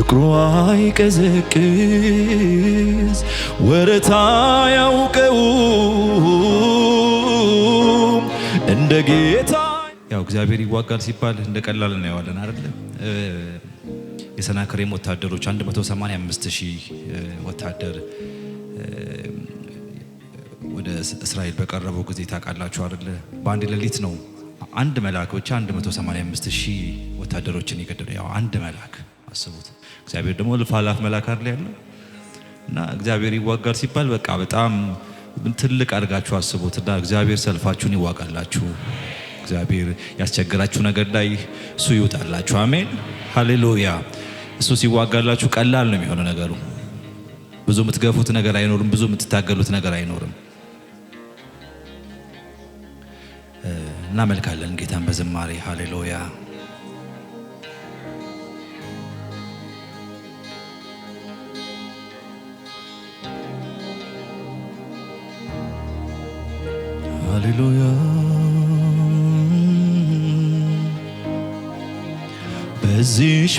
ፍቅሩ አይቀዘቅዝ ወረታ ያውቀውም እንደ ጌታ። ያው እግዚአብሔር ይዋጋል ሲባል እንደ ቀላል እናየዋለን አይደል? የሰናክሬም ወታደሮች 185,000 ወታደር ወደ እስራኤል በቀረበው ጊዜ ታውቃላችሁ አይደል? በአንድ ሌሊት ነው አንድ መልአክ ብቻ 185,000 ወታደሮችን የገደለው። ያው አንድ መልአክ አስቡት። እግዚአብሔር ደግሞ እልፍ አእላፍ መልአክ አይደል ያለው? እና እግዚአብሔር ይዋጋል ሲባል በቃ በጣም ትልቅ አድርጋችሁ አስቡትና እግዚአብሔር ሰልፋችሁን ይዋጋላችሁ። እግዚአብሔር ያስቸግራችሁ ነገር ላይ እሱ ይውጣላችሁ። አሜን ሃሌሉያ። እሱ ሲዋጋላችሁ ቀላል ነው የሚሆነው ነገሩ። ብዙ የምትገፉት ነገር አይኖርም። ብዙ የምትታገሉት ነገር አይኖርም። እናመልካለን ጌታን በዝማሬ ሃሌሉያ። ሃሌሉያ በዚች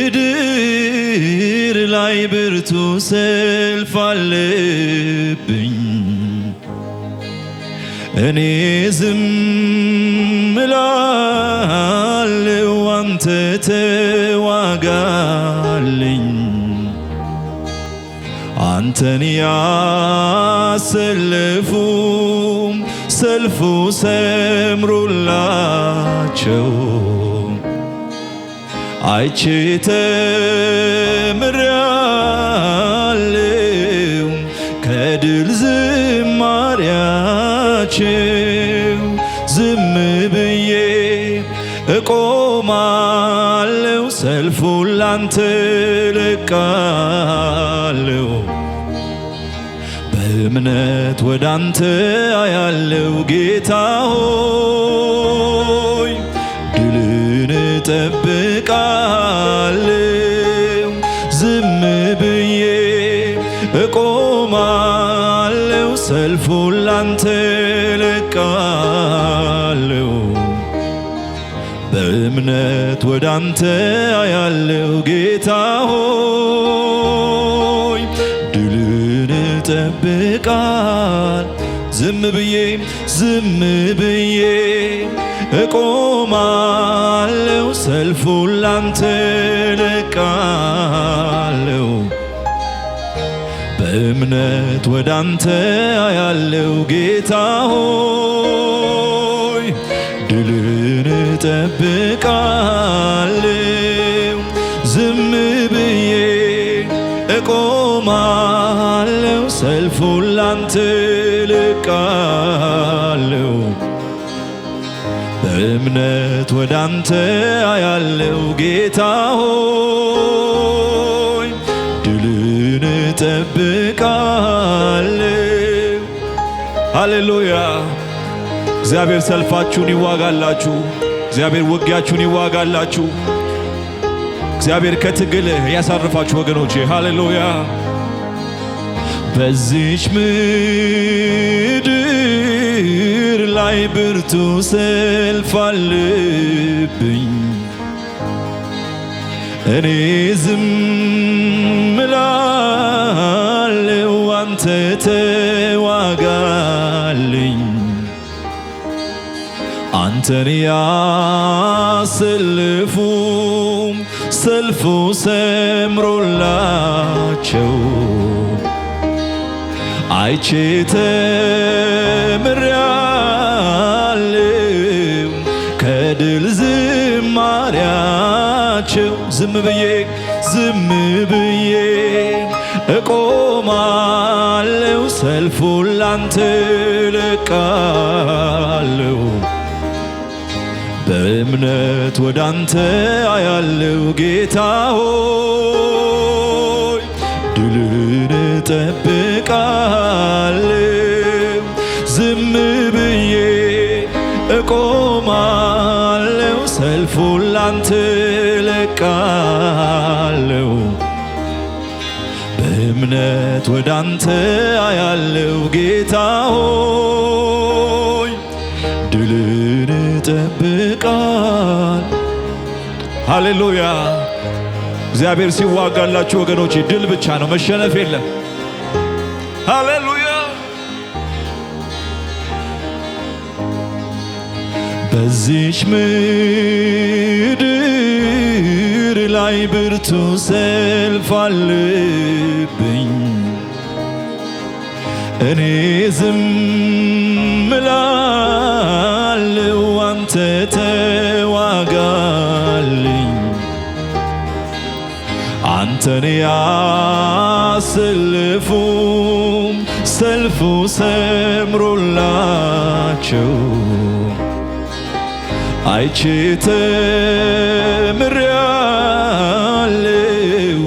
ምድር ላይ ብርቱ ሰልፍ አለብኝ። እኔ ዝም እላለሁ አንተ ተዋጋልኝ። አንተን ያሰለፉ ሰልፉ ሰምሮላቸው አይቼ ተምሬአለሁ ከድል ዝማሬያቸው። ዝም ብዬ እቆማለሁ ሰልፉን ላንተ ለቃለሁ። በእምነት ወደ አንተ አያለው ጌታ ሆይ ድልን እጠብቃለሁ። ዝም ብዬ እቆማለሁ ሰልፉን ላንተ ለቃለሁ። በእምነት ወደ አንተ አያለው ጌታ ሆይ ድልን እጠብቃለሁ። ዝም ብዬ እቆማለሁ ሰልፉን ላንተ ለቃለሁ። በእምነት ወደ አንተ አያለው ጌታ ሆይ ድልን እጠብቃለሁ። ዝም ብዬ እቆማለሁ ሰልፉን ላንተ ለቃለሁ። በእምነት ወደ አንተ አያለው ጌታ ሆይ ድልን እጠብቃለሁ። ሃሌሉያ። እግዚአብሔር ሰልፋችሁን ይዋጋላችሁ። እግዚአብሔር ውጊያችሁን ይዋጋላችሁ። እግዚአብሔር ከትግል ያሳርፋችሁ ወገኖቼ። ሃሌሉያ። በዚች ምድር ላይ ብርቱ ሰልፍ አለብኝ። እኔ ዝም እላለሁ አንተ ተዋጋልኝ። አንተን ያሰልፉ ሰልፉ ሰምሮላቸው አይቼ ተምሬአለሁ ከድል ዝማሬያቸው። ዝም ብዬ እቆማለሁ ሰልፉን ላንተ ለቃለሁ። በእምነት ወደ አንተ አያለው ጌታ ሆይ ድልን እጠብቃለሁ። ዝም ብዬ እቆማለሁ ሰልፉን ላንተ ለቃለሁ። በእምነት ወደ አንተ አያለው ጌታ ሆይ ድልን እጠብቃለሁ። ሃሌሉያ። እግዚአብሔር ሲዋጋላችሁ ወገኖቼ ድል ብቻ ነው፣ መሸነፍ የለም። ሃሌሉያ። በዚች ምድር ላይ ብርቱ ሰልፍ አለብኝ፣ እኔ ዝም እላለሁ፣ አንተ ተዋጋልኝ። አንተን ያሰልፉም ሰልፉ ሰምሮላቸው አይቼ ተምሬአለሁ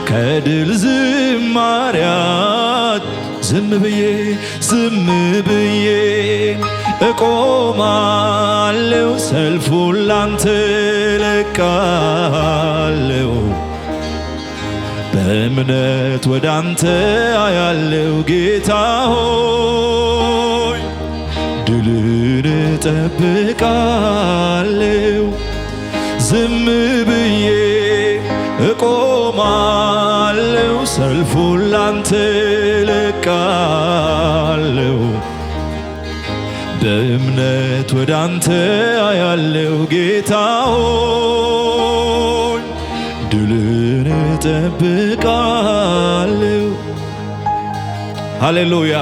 ከድል ዝማሪያት። ዝም ብዬ እቆማለሁ፣ ሰልፉን ላንተ ለቃለሁ። በእምነት ወደ አንተ አያለው ጌታ ሆይ፣ ድልን እጠብቃለሁ። ዝም ብዬ እቆማለሁ፣ ሰልፉን ላንተ ለቃለሁ። በእምነት ወደ አንተ አያለው ጌታ ሆይ፣ ድልን እጠብቃለሁ። ሃሌሉያ።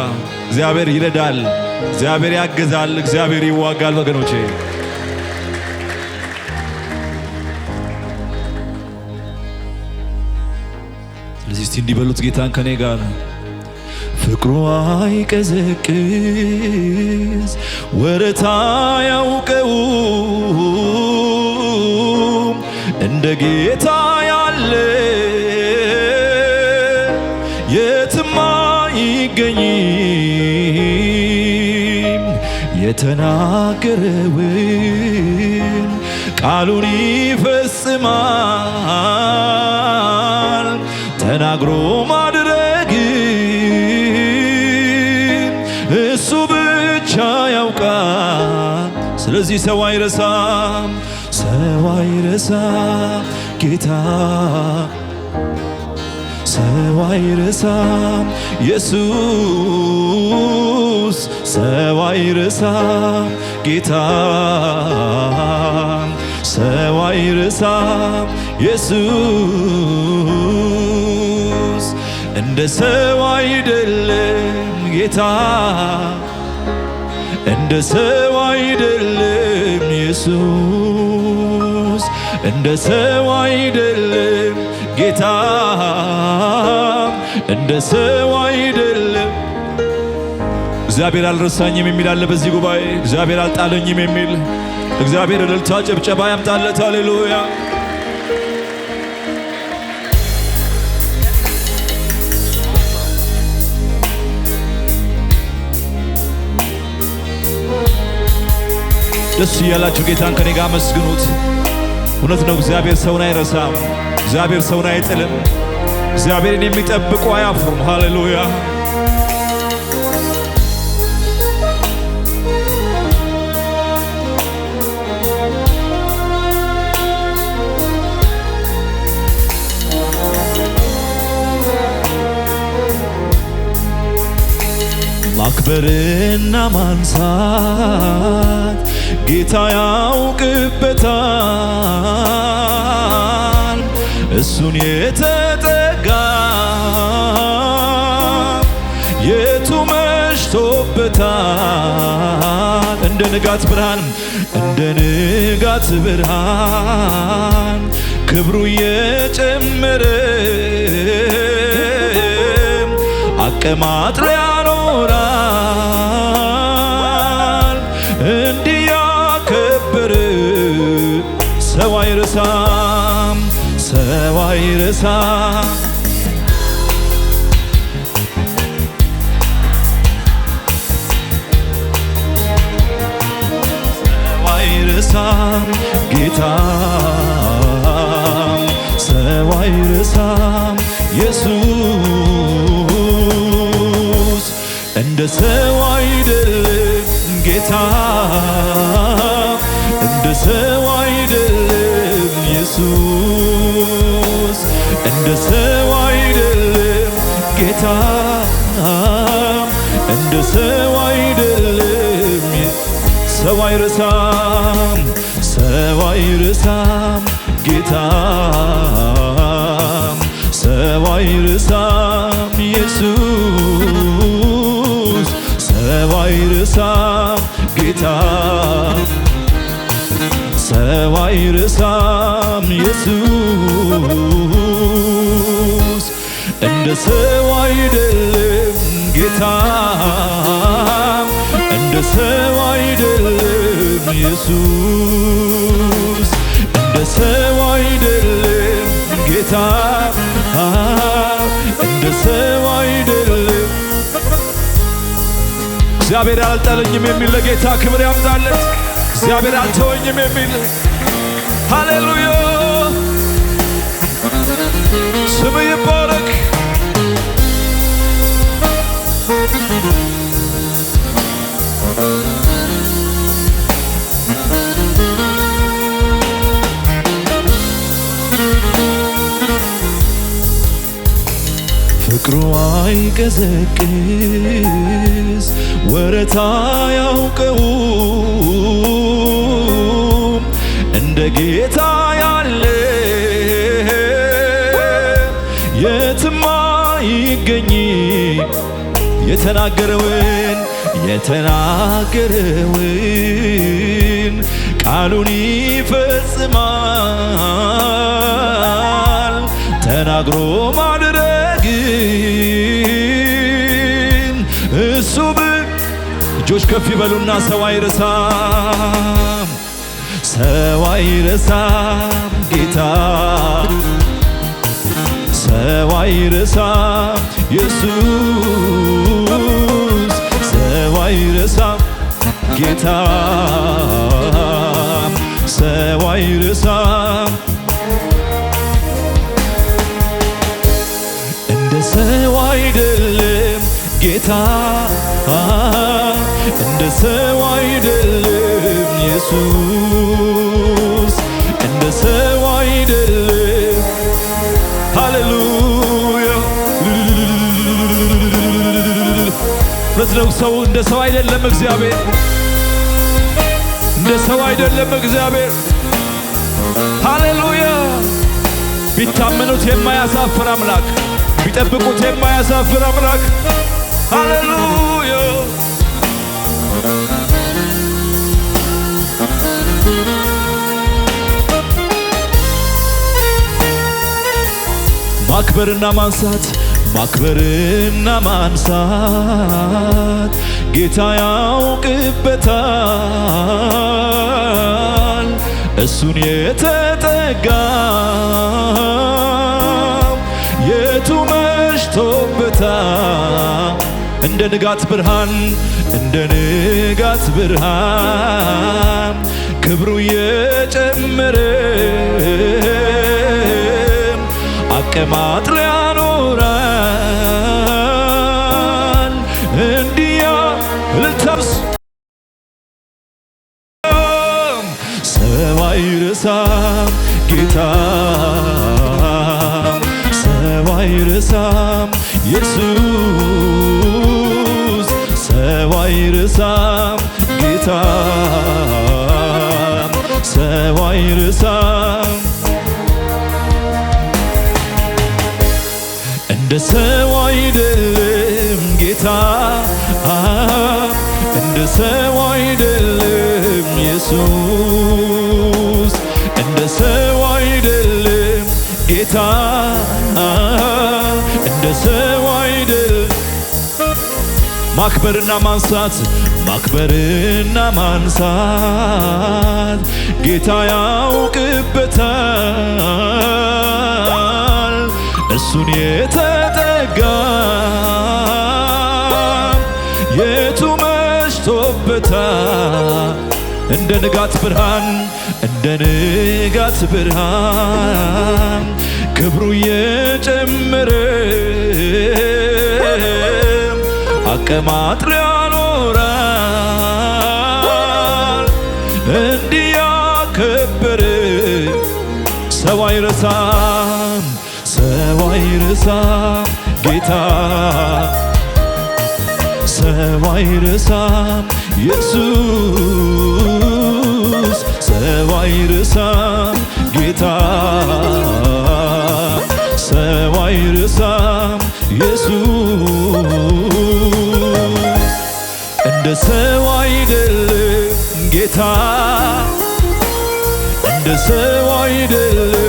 እግዚአብሔር ይረዳል፣ እግዚአብሔር ያግዛል፣ እግዚአብሔር ይዋጋል ወገኖቼ። ስለዚህ እስቲ እንዲበሉት ጌታን ከኔ ጋር ፍቅሩ አይቀዘቅዝ ወረታ ያውቀውም እንደ ጌታ ያለ የትም አይገኝም። የተናገረውን ቃሉን ይፈጽማል። ተናግሮ ማድረግ እሱ ብቻ ያውቃል። ስለዚህ ሰው አይረሳም ጌታ፣ ሰው አይረሳም ኢየሱስ፣ ሰው አይረሳም ጌታ፣ ሰው አይረሳም ኢየሱስ። እንደ ሰው አይደለም ጌታ፣ እንደ ሰው አይደለም ኢየሱስ፣ እንደ ሰው አይደለም ጌታ፣ እንደ ሰው አይደለም። እግዚአብሔር አልረሳኝም የሚል አለ በዚህ ጉባኤ። እግዚአብሔር አልጣለኝም የሚል እግዚአብሔር እልልታ ጭብጨባ ያምጣለት። ሃሌሉያ። ደስ እያላችሁ ጌታን ከኔ ጋር መስግኑት። እውነት ነው፣ እግዚአብሔር ሰውን አይረሳም፣ እግዚአብሔር ሰውን አይጥልም። እግዚአብሔርን የሚጠብቁ አያፍሩም። ሃሌሉያ። ማክበርና ማንሳት ጌታ ያውቅበታል። እሱን የተጠጋ የቱ መሽቶበታል። እንደ ንጋት ብርሃን ክብሩ እየጨመረ አቀማጥሎ ያኖራል። እንዲህ ያከበረ ሰው አይረሳም፣ ሰው አይረሳም። ሰው አይረሳም ጌታ፣ ሰው አይረሳም ኢየሱስ። እንደ ሰው አይደለም ጌታ፣ እንደ ሰው አይደለም ኢየሱስ፣ እንደ ሰው አይደለም ጌታ እንደ ሰው አይደለም ሰው አይረሳም ሰው አይረሳም ጌታ ሰው አይረሳም ኢየሱስ ሰው አይረሳም ጌታ ሰው አይረሳም ኢየሱስ እንደ ሰው አይደለም ጌታ እንደ ሰው አይደለም ኢየሱስ እንደ ሰው አይደለም ጌታ እንደ ሰው አይደለም እግዚአብሔር አልጣለኝም የሚል ለጌታ ክብር ያምጣለት እግዚአብሔር አልተወኝም የሚል ሃሌሉያ ስም ይባረክ ፍቅሩ አይቀዘቅዝ ወረታ ያውቀውም እንደ ጌታ ያለ የትም አይገኝ የተናገረውን ቃሉን ይፈጽማል ተናግሮ ማድረግን እሱ እጆች ከፍ ይበሉና ሰው አይረሳም ሰው አይረሳም ጌታ ሰው አይረሳም ኢየሱስ ሰው አይረሳም ጌታ ሰው አይረሳም እንደ ሰው አይደለም ጌታ እንደ ሰው አይደለም ኢየሱስ እንደ ሰው አይደለም ሃሌሉያ ሰው እንደ ሰው አይደለም እግዚአብሔር እንደ ሰው አይደለም እግዚአብሔር ሃሌሉያ ቢታመኑት የማያሳፍር አምላክ ቢጠብቁት የማያሳፍር አምላክ ሃሌሉያ ማክበርና ማንሳት ጌታ ያውቅበታል እሱን የተጠጋ የቱ መሽቶበታል እንደ ንጋት ብርሃን ክብሩ የጨመረ አቀማጥሎ ያኖራል እንዲያ ልታስ ሰው አይረሳም ጌታ ሰው አይረሳም ኢየሱስ ሰው አይረሳም ጌታ ሰው አይረሳም እንደ ሰው አይደለም ጌታ እንደ ሰው አይደለም ኢየሱስ እንደ ሰው አይደለም ጌታ እንደ ሰው አይደለም ማክበርና ማንሳት ጌታ ያውቅበታል እሱን የተጠጋ የቱ መሽቶበታል እንደ ንጋት ብርሃን ክብሩ የጨመረ አቀማጥሎ ያኖራል እንዲያከብር ሰው አይረሳም ሰው አይረሳም ጌታ ሰው አይረሳም ኢየሱስ ሰው አይረሳም ጌታ ሰው አይረሳም ኢየሱስ እንደ ሰው አይደለም ጌታ እንደ ሰው አይደለም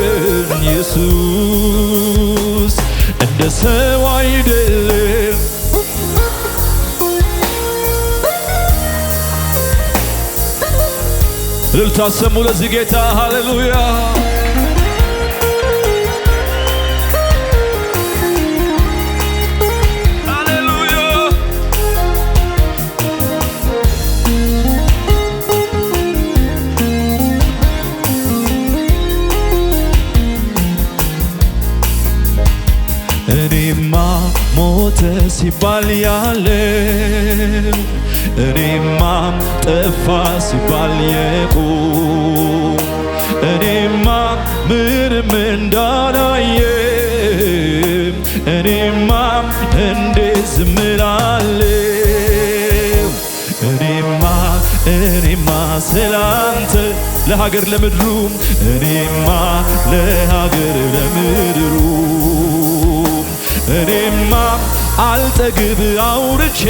ኢየሱስ እንደ ሰው አይደለም እልልታ ሰሙ ለዚህ ጌታ ሃሌሉያ ሃሌሉያ እኔማ ሞተ ሲባል ያለው እኔማም ጠፋ ሲባል የቆም እኔማ ምንም እንዳላየም እኔማም እንዴት ዝም እላለሁ እኔማ ስላንተ ለሀገር ለምድሩም እኔማ ለሀገር ለምድሩም እኔማ አልጠግብ አውርቼ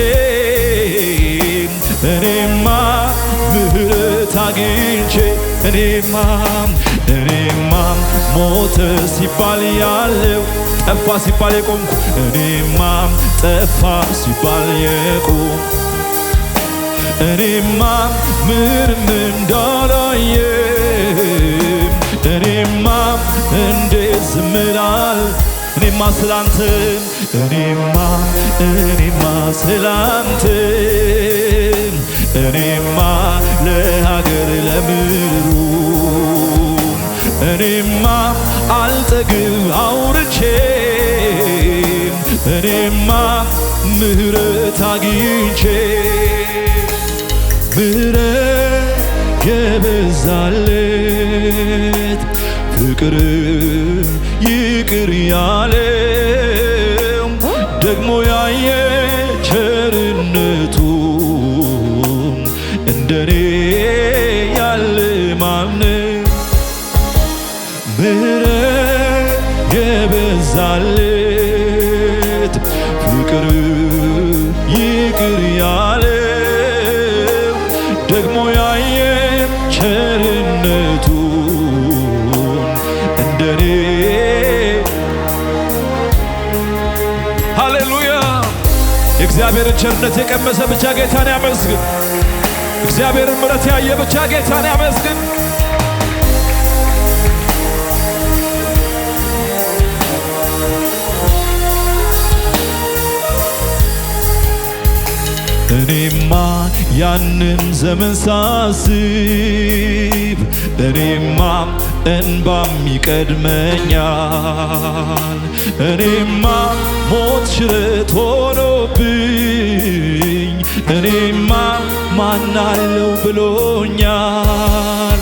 እኔማ ምህረት አግኝቼ እኔማ ሞተ ሲባል ያለው ጠፋ ሲባል የቆምኩ እኔማ ጠፋ ሲባል የቆምኩ እኔማ ምንም እንዳላየም እኔማ እንዴት ዝም እላለሁ እኔማ ስላንተ እኔማ ስላንተ እኔማ ለሀገር ለምድሩ እኔማ አልጠግብ አውርቼ እኔማ ምህረት አግኝቼ ምህረት የበዛለት ፍቅር ይቅር ያለው ደግሞ ያየ ቸርነቱን እንደኔ ያለ ማንም ምህረት የበዛለት ፍቅር ይቅር ያለው ደግሞ ያየ ቸርነቱን እንደኔ ሃሌሉያ የእግዚአብሔርን ቸርነት የቀመሰ ብቻ ጌታን ያመስግን። እግዚአብሔርን ምሕረት ያየ ብቻ ጌታን ያመስግን። እኔማ ያንን ዘመን ሳስብ እኔማ እንባም ይቀድመኛል እኔማ ሞት ሽረት ሆኖብኝ እኔማ ማናለው ብሎኛል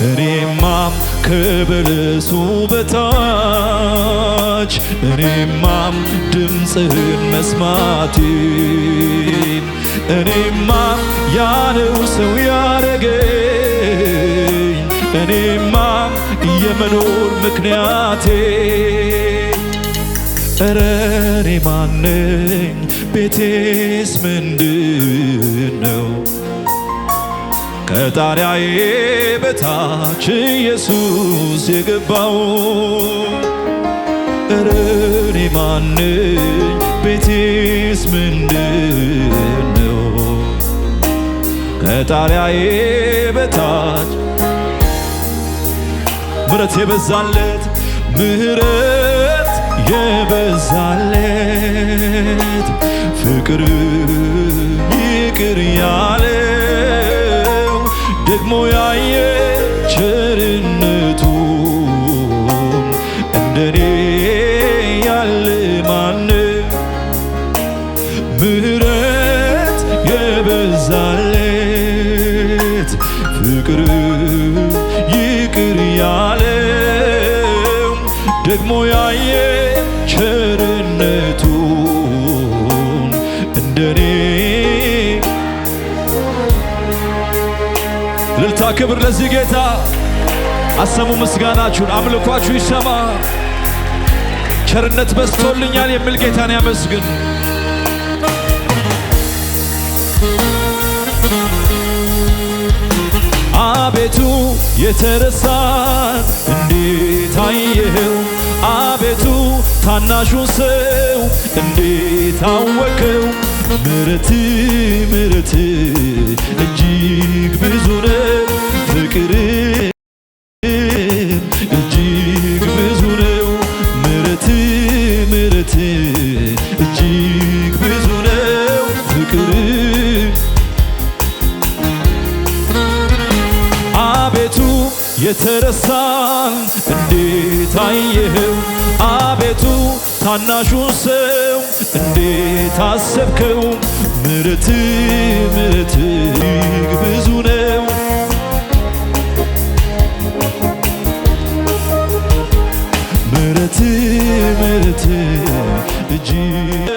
እኔማም ከበለሱ በታች እኔማም ድምፅህን መስማቴን እኔማም ያለው ሰው ያረገኝ እኔማም የመኖር ምክንያቴ እረ እኔ ማነኝ ቤቴስ ምንድነው ከጣሪያዬ በታች ኢየሱስ የገባው እረ እኔ ማነኝ ቤቴስ ምንድነው ከጣሪያዬ በታች ምህረት የበዛለት ምህረት የበዛለት ፍቅር ይቅር ያለው ደግሞ ያየ ቸርነቱን እንደኔ ያለ ማንም ምህረት የበዛለት ፍቅር ይቅር ያለው ደግሞ ያየ ቸርነቱን እንደኔ ልልታ ክብር ለዚህ ጌታ አሰሙ ምስጋናችሁን አምልኳችሁ ይሰማ ቸርነት በስቶልኛል የሚል ጌታን ያመስግን አቤቱ የተረሳን እንዴት አየኸው አቤቱ ታናሹን ሰው እንዴት አወቀው ምሕረት ምሕረት እጅግ ብዙ ነው ፍቅር እጅግ ብዙ ነው ምሕረት ምሕረት እጅግ ብዙ ነው ፍቅር አቤቱ የተረሳን እንዴት አየኸው አቤቱ ታናሹን ሰው እንዴት አሰብከው ምሕረት ምሕረት እጅግ ብዙ ነው ምሕረት ምሕረት እጅግ